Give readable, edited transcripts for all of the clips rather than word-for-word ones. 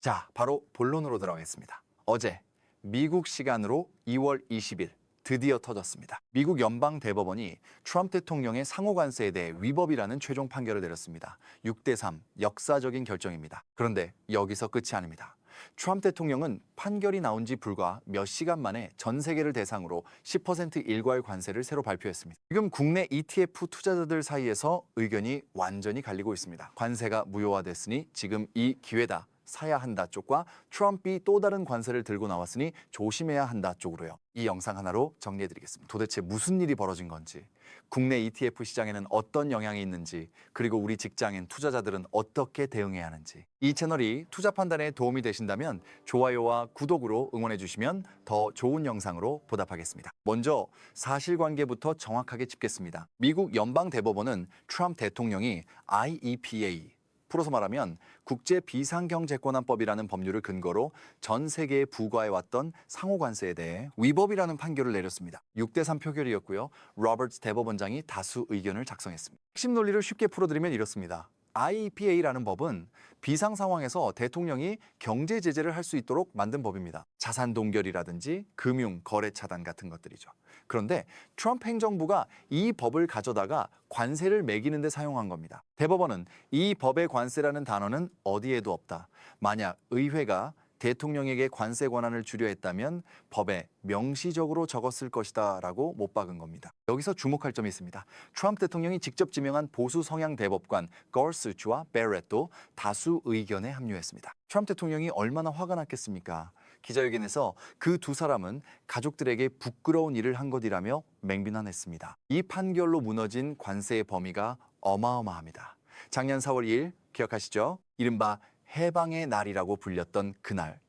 자, 바로 본론으로 들어가겠습니다. 어제 미국 시간으로 2월 20일 드디어 터졌습니다. 미국 연방대법원이 트럼프 대통령의 상호관세에 대해 위법이라는 최종 판결을 내렸습니다. 6대3 역사적인 결정입니다. 그런데 여기서 끝이 아닙니다. 트럼프 대통령은 판결이 나온 지 불과 몇 시간 만에 전 세계를 대상으로 10% 일괄 관세를 새로 발표했습니다. 지금 국내 ETF 투자자들 사이에서 의견이 완전히 갈리고 있습니다. 관세가 무효화됐으니 지금 이 기회다. 사야 한다 쪽과 트럼프이 또 다른 관세를 들고 나왔으니 조심해야 한다 쪽으로요. 이 영상 하나로 정리해드리겠습니다. 도대체 무슨 일이 벌어진 건지, 국내 ETF 시장에는 어떤 영향이 있는지, 그리고 우리 직장인 투자자들은 어떻게 대응해야 하는지. 이 채널이 투자 판단에 도움이 되신다면 좋아요와 구독으로 응원해 주시면 더 좋은 영상으로 보답하겠습니다. 먼저 사실관계부터 정확하게 짚겠습니다. 미국 연방대법원은 트럼프 대통령이 IEPA, 풀어서 말하면 국제비상경제권한법이라는 법률을 근거로 전 세계에 부과해왔던 상호관세에 대해 위법이라는 판결을 내렸습니다. 6대3 표결이었고요. 로버츠 대법원장이 다수 의견을 작성했습니다. 핵심 논리를 쉽게 풀어드리면 이렇습니다. IEPA라는 법은 비상 상황에서 대통령이 경제 제재를 할 수 있도록 만든 법입니다. 자산 동결이라든지 금융 거래 차단 같은 것들이죠. 그런데 트럼프 행정부가 이 법을 가져다가 관세를 매기는 데 사용한 겁니다. 대법원은 이 법의 관세라는 단어는 어디에도 없다. 만약 의회가 대통령에게 관세 권한을 주려 했다면 법에 명시적으로 적었을 것이다 라고 못 박은 겁니다. 여기서 주목할 점이 있습니다. 트럼프 대통령이 직접 지명한 보수 성향 대법관 거스츠와 베렛도 다수 의견에 합류했습니다. 트럼프 대통령이 얼마나 화가 났겠습니까? 기자회견에서 그 두 사람은 가족들에게 부끄러운 일을 한 것이라며 맹비난했습니다. 이 판결로 무너진 관세의 범위가 어마어마합니다. 작년 4월 2일 기억하시죠? 이른바 해방의 날이라고 불렸던 그날,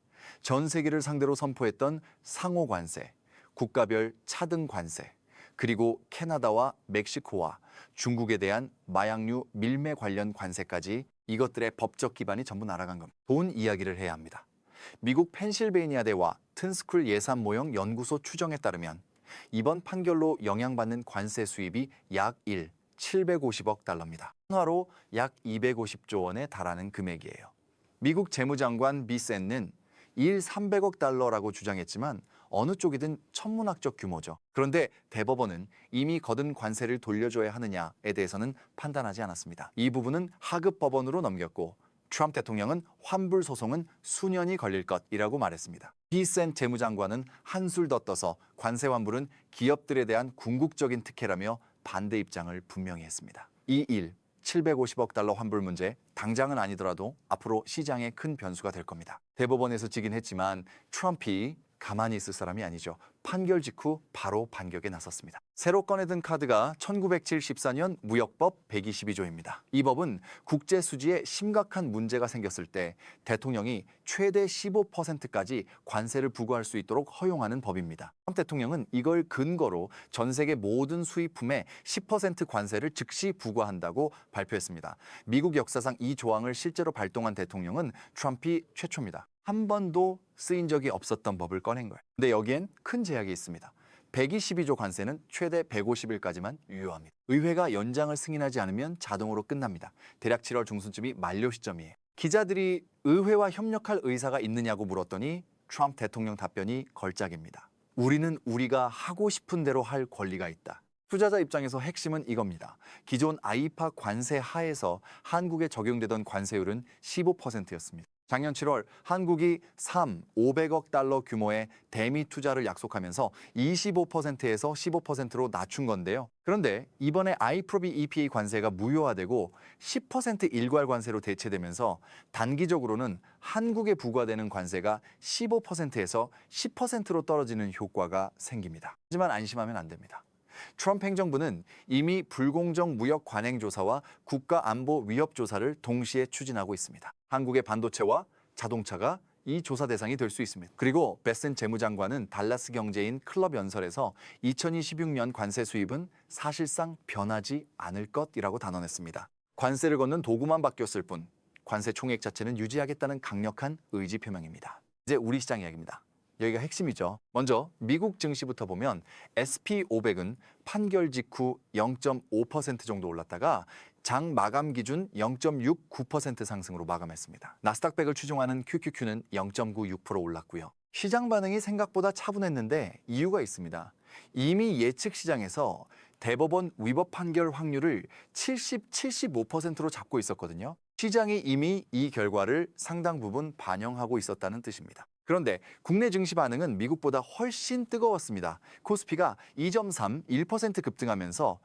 전 세계를 상대로 선포했던 상호관세, 국가별 차등 관세, 그리고 캐나다와 멕시코와 중국에 대한 마약류 밀매 관련 관세까지 이것들의 법적 기반이 전부 날아간 겁니다. 돈 이야기를 해야 합니다. 미국 펜실베이니아대와 튼스쿨 예산모형 연구소 추정에 따르면 이번 판결로 영향받는 관세 수입이 약 750억 달러입니다. 한화로 약 250조 원에 달하는 금액이에요. 미국 재무장관 비센는 300억 달러라고 주장했지만 어느 쪽이든 천문학적 규모죠. 그런데 대법원은 이미 거둔 관세를 돌려줘야 하느냐에 대해서는 판단하지 않았습니다. 이 부분은 하급 법원으로 넘겼고 트럼프 대통령은 환불 소송은 수년이 걸릴 것이라고 말했습니다. 비센 재무장관은 한술 더 떠서 관세 환불은 기업들에 대한 궁극적인 특혜라며 반대 입장을 분명히 했습니다. 이 750억 달러 환불 문제, 당장은 아니더라도 앞으로 시장에 큰 변수가 될 겁니다. 대법원에서 지긴 했지만 트럼프이 가만히 있을 사람이 아니죠. 판결 직후 바로 반격에 나섰습니다. 새로 꺼내든 카드가 1974년 무역법 122조입니다. 이 법은 국제 수지에 심각한 문제가 생겼을 때 대통령이 최대 15%까지 관세를 부과할 수 있도록 허용하는 법입니다. 트럼프 대통령은 이걸 근거로 전 세계 모든 수입품에 10% 관세를 즉시 부과한다고 발표했습니다. 미국 역사상 이 조항을 실제로 발동한 대통령은 트럼프이 최초입니다. 한 번도 쓰인 적이 없었던 법을 꺼낸 거예요. 근데 여기엔 큰 제약이 있습니다. 122조 관세는 최대 150일까지만 유효합니다. 의회가 연장을 승인하지 않으면 자동으로 끝납니다. 대략 7월 중순쯤이 만료 시점이에요. 기자들이 의회와 협력할 의사가 있느냐고 물었더니 트럼프 대통령 답변이 걸작입니다. 우리는 우리가 하고 싶은 대로 할 권리가 있다. 투자자 입장에서 핵심은 이겁니다. 기존 아이파 관세 하에서 한국에 적용되던 관세율은 15%였습니다. 작년 7월 한국이 500억 달러 규모의 대미 투자를 약속하면서 25%에서 15%로 낮춘 건데요. 그런데 이번에 IPROB EPA 관세가 무효화되고 10% 일괄 관세로 대체되면서 단기적으로는 한국에 부과되는 관세가 15%에서 10%로 떨어지는 효과가 생깁니다. 하지만 안심하면 안 됩니다. 트럼프 행정부는 이미 불공정 무역 관행 조사와 국가안보 위협 조사를 동시에 추진하고 있습니다. 한국의 반도체와 자동차가 이 조사 대상이 될 수 있습니다. 그리고 베센 재무장관은 달라스 경제인 클럽 연설에서 2026년 관세 수입은 사실상 변하지 않을 것이라고 단언했습니다. 관세를 걷는 도구만 바뀌었을 뿐 관세 총액 자체는 유지하겠다는 강력한 의지 표명입니다. 이제 우리 시장 이야기입니다. 여기가 핵심이죠. 먼저 미국 증시부터 보면 SP500은 판결 직후 0.5% 정도 올랐다가 장 마감 기준 0.69% 상승으로 마감했습니다. 나스닥 100을 추종하는 QQQ는 0.96% 올랐고요. 시장 반응이 생각보다 차분했는데 이유가 있습니다. 이미 예측 시장에서 대법원 위법 판결 확률을 70, 75%로 잡고 있었거든요. 시장이 이미 이 결과를 상당 부분 반영하고 있었다는 뜻입니다. 그런데 국내 증시 반응은 미국보다 훨씬 뜨거웠습니다. 코스피가 2.3, 1% 급등하면서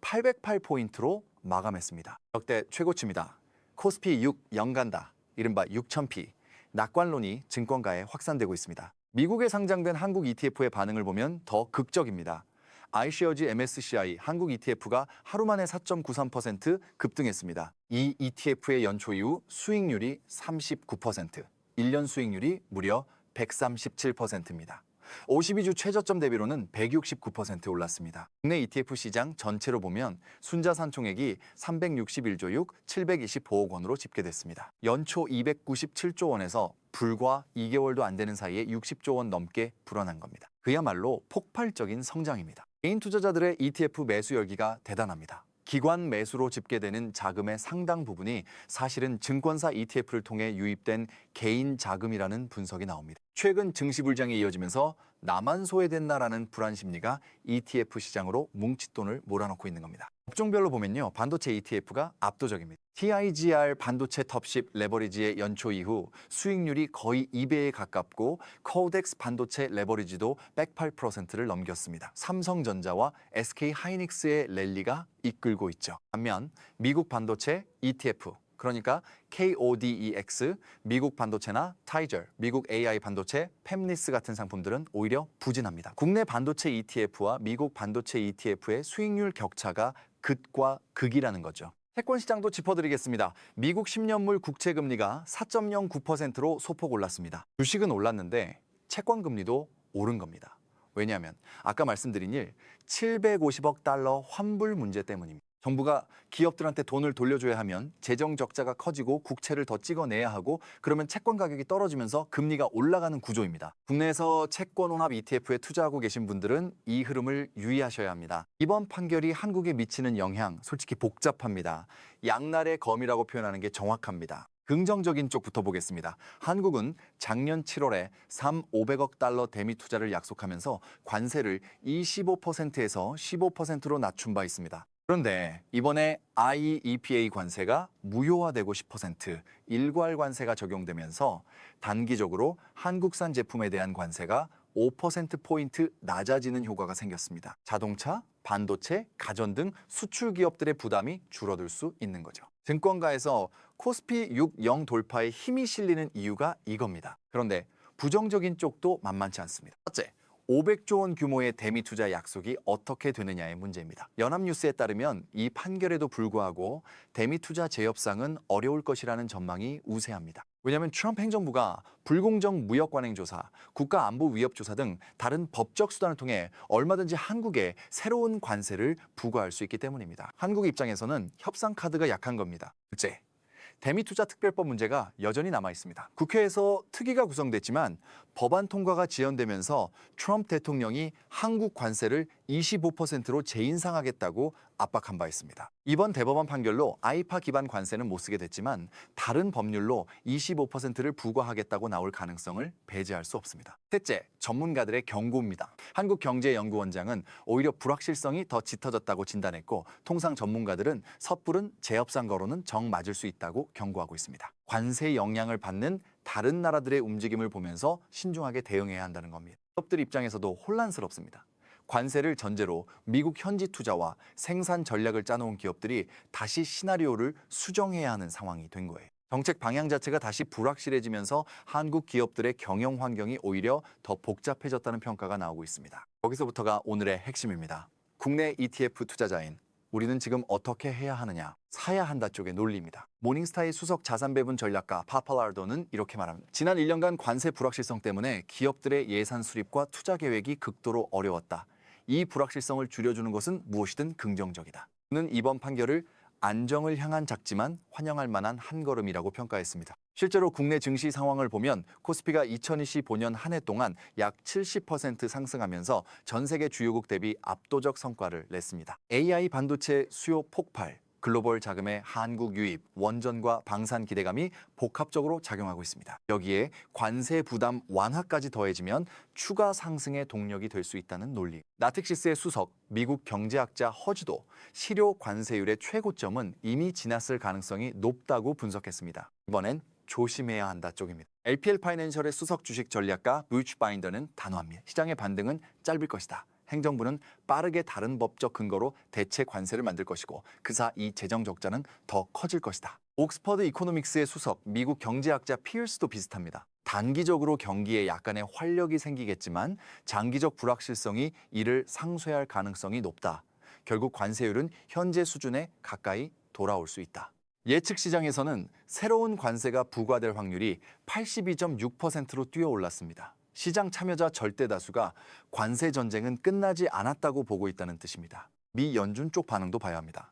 808포인트로 마감했습니다. 역대 최고치입니다. 코스피 6 연간다, 이른바 6000P. 낙관론이 증권가에 확산되고 있습니다. 미국에 상장된 한국 ETF의 반응을 보면 더 극적입니다. iShares MSCI 한국 ETF가 하루 만에 4.93% 급등했습니다. 이 ETF의 연초 이후 수익률이 39%, 1년 수익률이 무려 137%입니다. 52주 최저점 대비로는 169% 올랐습니다. 국내 ETF 시장 전체로 보면 순자산 총액이 361조 6, 725억 원으로 집계됐습니다. 연초 297조 원에서 불과 2개월도 안 되는 사이에 60조 원 넘게 불어난 겁니다. 그야말로 폭발적인 성장입니다. 개인 투자자들의 ETF 매수 열기가 대단합니다. 기관 매수로 집계되는 자금의 상당 부분이 사실은 증권사 ETF를 통해 유입된 개인 자금이라는 분석이 나옵니다. 최근 증시 불장이 이어지면서 나만 소외됐나라는 불안 심리가 ETF 시장으로 뭉칫돈을 몰아넣고 있는 겁니다. 업종별로 보면요, 반도체 ETF가 압도적입니다. TIGR 반도체 텁십 레버리지의 연초 이후 수익률이 거의 2배에 가깝고 코덱스 반도체 레버리지도 108%를 넘겼습니다. 삼성전자와 SK하이닉스의 랠리가 이끌고 있죠. 반면 미국 반도체 ETF, 그러니까 KODEX, 미국 반도체나 타이저, 미국 AI 반도체, 팹리스 같은 상품들은 오히려 부진합니다. 국내 반도체 ETF와 미국 반도체 ETF의 수익률 격차가 극과 극이라는 거죠. 채권 시장도 짚어드리겠습니다. 미국 10년물 국채금리가 4.09%로 소폭 올랐습니다. 주식은 올랐는데 채권 금리도 오른 겁니다. 왜냐하면 아까 말씀드린 일 750억 달러 환불 문제 때문입니다. 정부가 기업들한테 돈을 돌려줘야 하면 재정 적자가 커지고 국채를 더 찍어내야 하고 그러면 채권 가격이 떨어지면서 금리가 올라가는 구조입니다. 국내에서 채권 혼합 ETF에 투자하고 계신 분들은 이 흐름을 유의하셔야 합니다. 이번 판결이 한국에 미치는 영향 솔직히 복잡합니다. 양날의 검이라고 표현하는 게 정확합니다. 긍정적인 쪽부터 보겠습니다. 한국은 작년 7월에 500억 달러 대미 투자를 약속하면서 관세를 25%에서 15%로 낮춘 바 있습니다. 그런데 이번에 IEEPA 관세가 무효화되고 10%, 일괄 관세가 적용되면서 단기적으로 한국산 제품에 대한 관세가 5%포인트 낮아지는 효과가 생겼습니다. 자동차, 반도체, 가전 등 수출 기업들의 부담이 줄어들 수 있는 거죠. 증권가에서 코스피 6영 돌파에 힘이 실리는 이유가 이겁니다. 그런데 부정적인 쪽도 만만치 않습니다. 첫째, 500조 원 규모의 대미 투자 약속이 어떻게 되느냐의 문제입니다. 연합뉴스에 따르면 이 판결에도 불구하고 대미 투자 재협상은 어려울 것이라는 전망이 우세합니다. 왜냐하면 트럼프 행정부가 불공정 무역 관행 조사, 국가 안보 위협 조사 등 다른 법적 수단을 통해 얼마든지 한국에 새로운 관세를 부과할 수 있기 때문입니다. 한국 입장에서는 협상 카드가 약한 겁니다. 둘째, 대미투자특별법 문제가 여전히 남아 있습니다. 국회에서 특위가 구성됐지만 법안 통과가 지연되면서 트럼프 대통령이 한국 관세를 25%로 재인상하겠다고 압박한 바 있습니다. 이번 대법원 판결로 아이파 기반 관세는 못 쓰게 됐지만 다른 법률로 25%를 부과하겠다고 나올 가능성을 배제할 수 없습니다. 셋째, 전문가들의 경고입니다. 한국경제연구원장은 오히려 불확실성이 더 짙어졌다고 진단했고 통상 전문가들은 섣부른 재협상 거론은 정 맞을 수 있다고 경고하고 있습니다. 관세 영향을 받는 다른 나라들의 움직임을 보면서 신중하게 대응해야 한다는 겁니다. 기업들 입장에서도 혼란스럽습니다. 관세를 전제로 미국 현지 투자와 생산 전략을 짜놓은 기업들이 다시 시나리오를 수정해야 하는 상황이 된 거예요. 정책 방향 자체가 다시 불확실해지면서 한국 기업들의 경영 환경이 오히려 더 복잡해졌다는 평가가 나오고 있습니다. 여기서부터가 오늘의 핵심입니다. 국내 ETF 투자자인 우리는 지금 어떻게 해야 하느냐, 사야 한다 쪽의 논리입니다. 모닝스타의 수석 자산배분 전략가 파팔라르도는 이렇게 말합니다. 지난 1년간 관세 불확실성 때문에 기업들의 예산 수립과 투자 계획이 극도로 어려웠다. 이 불확실성을 줄여주는 것은 무엇이든 긍정적이다. 그는 이번 판결을 안정을 향한 작지만 환영할 만한 한 걸음이라고 평가했습니다. 실제로 국내 증시 상황을 보면 코스피가 2025년 한 해 동안 약 70% 상승하면서 전 세계 주요국 대비 압도적 성과를 냈습니다. AI 반도체 수요 폭발, 글로벌 자금의 한국 유입, 원전과 방산 기대감이 복합적으로 작용하고 있습니다. 여기에 관세 부담 완화까지 더해지면 추가 상승의 동력이 될 수 있다는 논리. 나텍시스의 수석, 미국 경제학자 허즈도 실효 관세율의 최고점은 이미 지났을 가능성이 높다고 분석했습니다. 이번엔 조심해야 한다 쪽입니다. LPL 파이낸셜의 수석 주식 전략가 부이치 바인더는 단호합니다. 시장의 반등은 짧을 것이다. 행정부는 빠르게 다른 법적 근거로 대체 관세를 만들 것이고 그사 이 재정 적자는 더 커질 것이다. 옥스퍼드 이코노믹스의 수석, 미국 경제학자 피어스도 비슷합니다. 단기적으로 경기에 약간의 활력이 생기겠지만 장기적 불확실성이 이를 상쇄할 가능성이 높다. 결국 관세율은 현재 수준에 가까이 돌아올 수 있다. 예측 시장에서는 새로운 관세가 부과될 확률이 82.6%로 뛰어올랐습니다. 시장 참여자 절대 다수가 관세 전쟁은 끝나지 않았다고 보고 있다는 뜻입니다. 미 연준 쪽 반응도 봐야 합니다.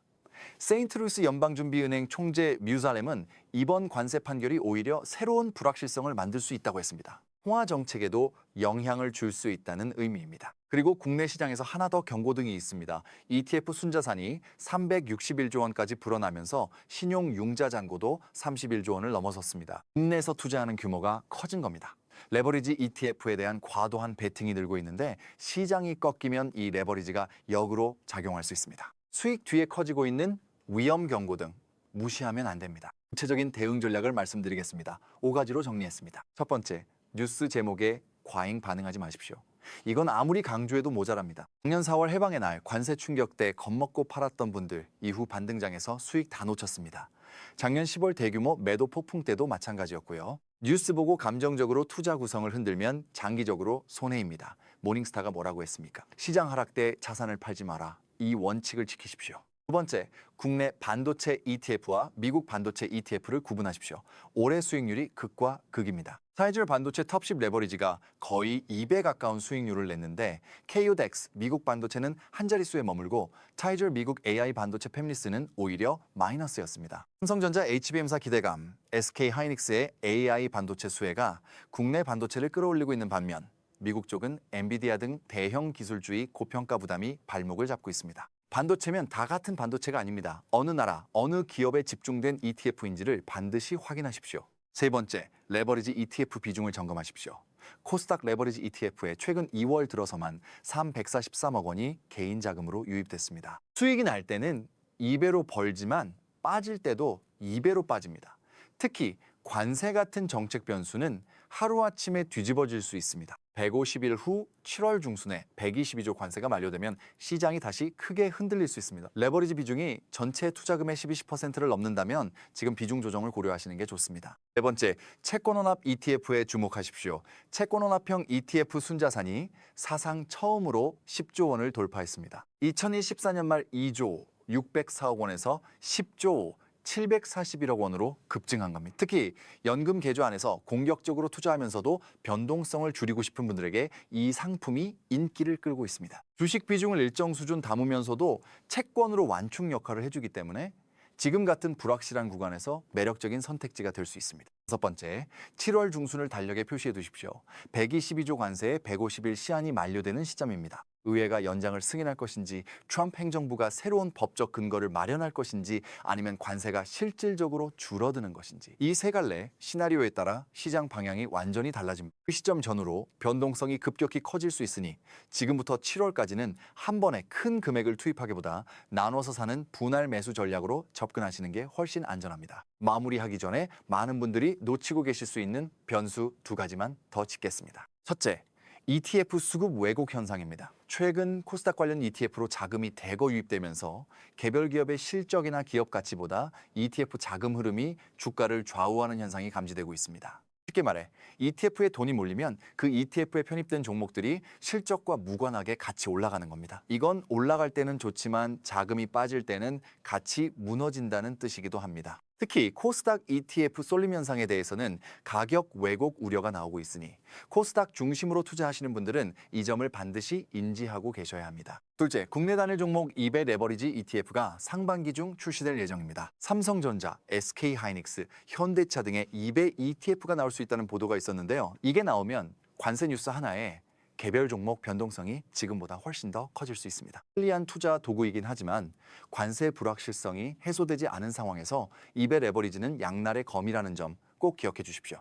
세인트루이스 연방준비은행 총재 뮤살렘은 이번 관세 판결이 오히려 새로운 불확실성을 만들 수 있다고 했습니다. 통화 정책에도 영향을 줄 수 있다는 의미입니다. 그리고 국내 시장에서 하나 더 경고등이 있습니다. ETF 순자산이 361조 원까지 불어나면서 신용 융자 잔고도 31조 원을 넘어섰습니다. 국내에서 투자하는 규모가 커진 겁니다. 레버리지 ETF에 대한 과도한 베팅이 늘고 있는데 시장이 꺾이면 이 레버리지가 역으로 작용할 수 있습니다. 수익 뒤에 커지고 있는 위험 경고등 무시하면 안 됩니다. 구체적인 대응 전략을 말씀드리겠습니다. 5가지로 정리했습니다. 첫 번째, 뉴스 제목에 과잉 반응하지 마십시오. 이건 아무리 강조해도 모자랍니다. 작년 4월 해방의 날 관세 충격 때 겁먹고 팔았던 분들 이후 반등장에서 수익 다 놓쳤습니다. 작년 10월 대규모 매도 폭풍 때도 마찬가지였고요. 뉴스 보고 감정적으로 투자 구성을 흔들면 장기적으로 손해입니다. 모닝스타가 뭐라고 했습니까? 시장 하락 때 자산을 팔지 마라. 이 원칙을 지키십시오. 두 번째, 국내 반도체 ETF와 미국 반도체 ETF를 구분하십시오. 올해 수익률이 극과 극입니다. 타이즐 반도체 톱10 레버리지가 거의 2배 가까운 수익률을 냈는데 KODX 미국 반도체는 한 자릿수에 머물고 타이즐 미국 AI 반도체 팹리스는 오히려 마이너스였습니다. 삼성전자 HBM사 기대감, SK 하이닉스의 AI 반도체 수혜가 국내 반도체를 끌어올리고 있는 반면 미국 쪽은 엔비디아 등 대형 기술주의 고평가 부담이 발목을 잡고 있습니다. 반도체면 다 같은 반도체가 아닙니다. 어느 나라, 어느 기업에 집중된 ETF인지를 반드시 확인하십시오. 세 번째, 레버리지 ETF 비중을 점검하십시오. 코스닥 레버리지 ETF에 최근 2월 들어서만 343억 원이 개인 자금으로 유입됐습니다. 수익이 날 때는 2배로 벌지만 빠질 때도 2배로 빠집니다. 특히 관세 같은 정책 변수는 하루아침에 뒤집어질 수 있습니다. 150일 후 7월 중순에 122조 관세가 만료되면 시장이 다시 크게 흔들릴 수 있습니다. 레버리지 비중이 전체 투자금의 12%를 넘는다면 지금 비중 조정을 고려하시는 게 좋습니다. 네 번째, 채권원합 ETF에 주목하십시오. 채권원합형 ETF 순자산이 사상 처음으로 10조 원을 돌파했습니다. 2014년 말 2조 604억 원에서 10조 741억 원으로 급증한 겁니다. 특히 연금 계좌 안에서 공격적으로 투자하면서도 변동성을 줄이고 싶은 분들에게 이 상품이 인기를 끌고 있습니다. 주식 비중을 일정 수준 담으면서도 채권으로 완충 역할을 해주기 때문에 지금 같은 불확실한 구간에서 매력적인 선택지가 될 수 있습니다. 다섯 번째, 7월 중순을 달력에 표시해 두십시오. 122조 관세의 150일 시한이 만료되는 시점입니다. 의회가 연장을 승인할 것인지, 트럼프 행정부가 새로운 법적 근거를 마련할 것인지, 아니면 관세가 실질적으로 줄어드는 것인지, 이 세 갈래 시나리오에 따라 시장 방향이 완전히 달라집니다. 그 시점 전후로 변동성이 급격히 커질 수 있으니 지금부터 7월까지는 한 번에 큰 금액을 투입하기보다 나눠서 사는 분할 매수 전략으로 접근하시는 게 훨씬 안전합니다. 마무리하기 전에 많은 분들이 놓치고 계실 수 있는 변수 2가지만 더 짚겠습니다. 첫째, ETF 수급 왜곡 현상입니다. 최근 코스닥 관련 ETF로 자금이 대거 유입되면서 개별 기업의 실적이나 기업 가치보다 ETF 자금 흐름이 주가를 좌우하는 현상이 감지되고 있습니다. 쉽게 말해 ETF에 돈이 몰리면 그 ETF에 편입된 종목들이 실적과 무관하게 같이 올라가는 겁니다. 이건 올라갈 때는 좋지만 자금이 빠질 때는 같이 무너진다는 뜻이기도 합니다. 특히 코스닥 ETF 쏠림 현상에 대해서는 가격 왜곡 우려가 나오고 있으니 코스닥 중심으로 투자하시는 분들은 이 점을 반드시 인지하고 계셔야 합니다. 둘째, 국내 단일 종목 2배 레버리지 ETF가 상반기 중 출시될 예정입니다. 삼성전자, SK하이닉스, 현대차 등의 2배 ETF가 나올 수 있다는 보도가 있었는데요. 이게 나오면 관세 뉴스 하나에 개별 종목 변동성이 지금보다 훨씬 더 커질 수 있습니다. 편리한 투자 도구이긴 하지만 관세 불확실성이 해소되지 않은 상황에서 2배 레버리지는 양날의 검이라는 점 꼭 기억해 주십시오.